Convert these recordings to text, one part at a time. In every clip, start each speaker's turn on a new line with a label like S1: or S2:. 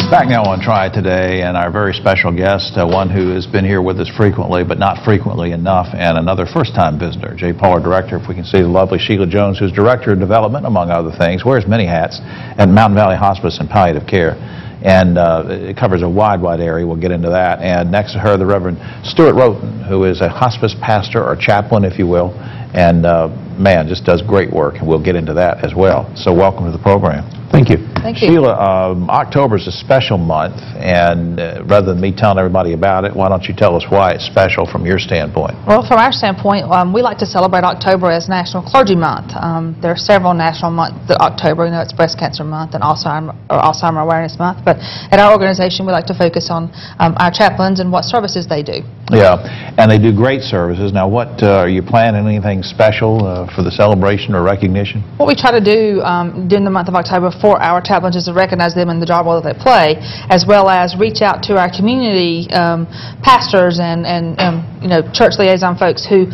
S1: Back now on Triad Today, and our very special guest, one who has been here with us frequently, but not frequently enough, and another first-time visitor, J. Paul, our director. If we can see the lovely Sheila Jones, who's Director of Development, among other things, wears many hats at Mountain Valley Hospice and Palliative Care. And it covers a wide area. We'll get into that. And next to her, the Reverend Stewart Roten, who is a hospice pastor or chaplain, if you will, and man, just does great work, and we'll get into that as well. So welcome to the program.
S2: Thank you.
S3: Thank you.
S1: Sheila, October is a special month, and rather than me telling everybody about it, why don't you tell us why it's special from your standpoint?
S3: Well, from our standpoint, we like to celebrate October as National Clergy Month. There are several national months in October. You know, it's Breast Cancer Month and Alzheimer Awareness Month. But at our organization, we like to focus on our chaplains and what services they do.
S1: Yeah, and they do great services. Now, what are you planning anything special for the celebration or recognition?
S3: What we try to do during the month of October for our chaplains is to recognize them in the job role that they play, as well as reach out to our community pastors and you know, church liaison folks who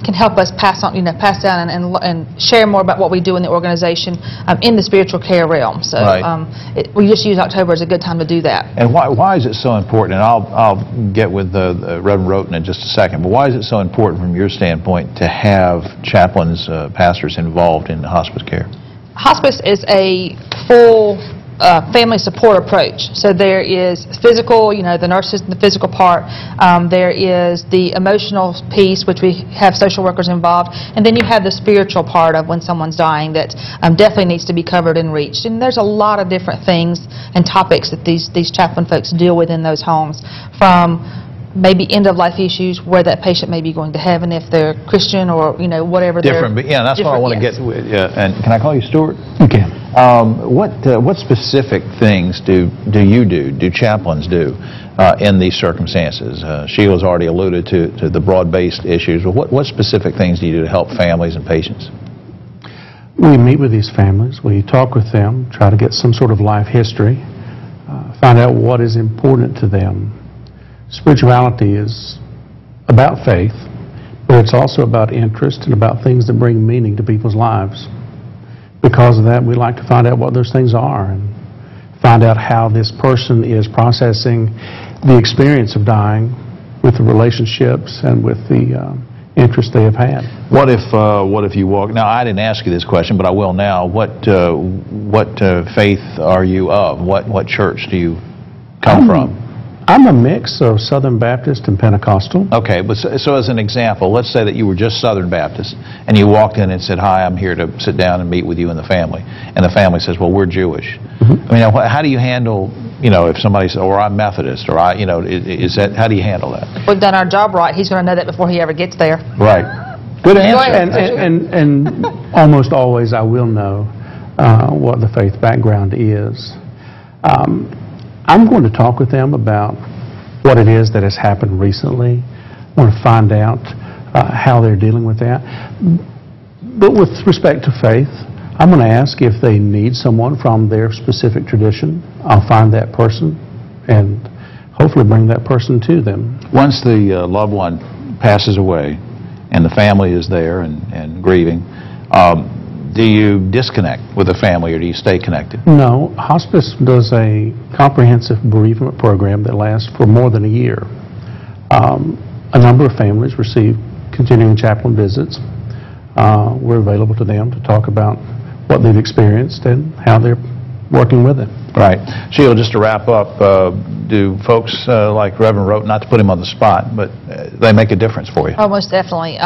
S3: can help us pass down and share more about what we do in the organization in the spiritual care realm. So
S1: right.
S3: We just use October as a good time to do that.
S1: And why is it so important? And I'll get with the Reverend Roten in just a second, but why is it so important from your standpoint to have chaplains, pastors involved in hospice care? Hospice
S3: is a full family support approach. So there is physical, you know, the nurses, the physical part. There is the emotional piece, which we have social workers involved, and then you have the spiritual part of when someone's dying that definitely needs to be covered and reached. And there's a lot of different things and topics that these chaplain folks deal with in those homes, from maybe end-of-life issues where that patient may be going to heaven if they're Christian or, you know, whatever.
S1: Different, but yeah, that's what I want to get with. And can I call you Stewart?
S2: You can.
S1: What specific things do chaplains do in these circumstances? Sheila's already alluded to the broad-based issues. Well, what specific things do you do to help families and patients?
S2: We meet with these families. We talk with them, try to get some sort of life history, find out what is important to them. Spirituality is about faith, but it's also about interest and about things that bring meaning to people's lives. Because of that, we like to find out what those things are and find out how this person is processing the experience of dying with the relationships and with the interest they have had.
S1: What if you walk? Now, I didn't ask you this question, but I will now. What faith are you of? What church do you come from?
S2: I'm a mix of Southern Baptist and Pentecostal.
S1: Okay, but so as an example, let's say that you were just Southern Baptist and you walked in and said, "Hi, I'm here to sit down and meet with you and the family." And the family says, "Well, we're Jewish." I mean, how do you handle, you know, if somebody says, "Or I'm Methodist," or you know, how do you handle that?
S3: We've done our job right. He's going to know that before he ever gets there.
S1: Right. Good answer.
S2: And almost always I will know what the faith background is. I'm going to talk with them about what it is that has happened recently. I want to find out how they're dealing with that. But with respect to faith, I'm going to ask if they need someone from their specific tradition. I'll find that person and hopefully bring that person to them.
S1: Once the loved one passes away and the family is there and grieving, do you disconnect with the family or do you stay connected?
S2: No. Hospice does a comprehensive bereavement program that lasts for more than a year. A number of families receive continuing chaplain visits. We're available to them to talk about what they've experienced and how they're working with it.
S1: Right. Sheila, just to wrap up, do folks like Reverend Roten, not to put him on the spot, but they make a difference for you?
S3: Oh, most definitely.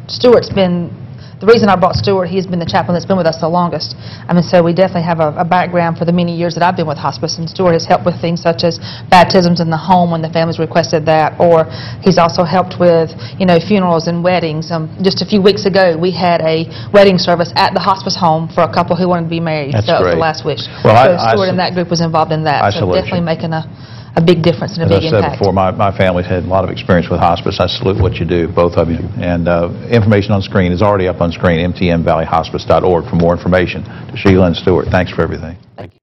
S3: Stuart's been... The reason I brought Stewart, he's been the chaplain that's been with us the longest. I mean, so we definitely have a background for the many years that I've been with hospice, and Stewart has helped with things such as baptisms in the home when the families requested that, or he's also helped with, you know, funerals and weddings. Just a few weeks ago, we had a wedding service at the hospice home for a couple who wanted to be married.
S1: That's
S3: so
S1: great.
S3: It was the last wish.
S1: Well,
S3: so Stewart and that group was involved in that. So definitely making a big difference and a big impact.
S1: As I said before, my family's had a lot of experience with hospice. I salute what you do, both of you. And information on screen is already up on screen, mtmvalleyhospice.org for more information. To Sheila and Stewart, thanks for everything.
S3: Thank you.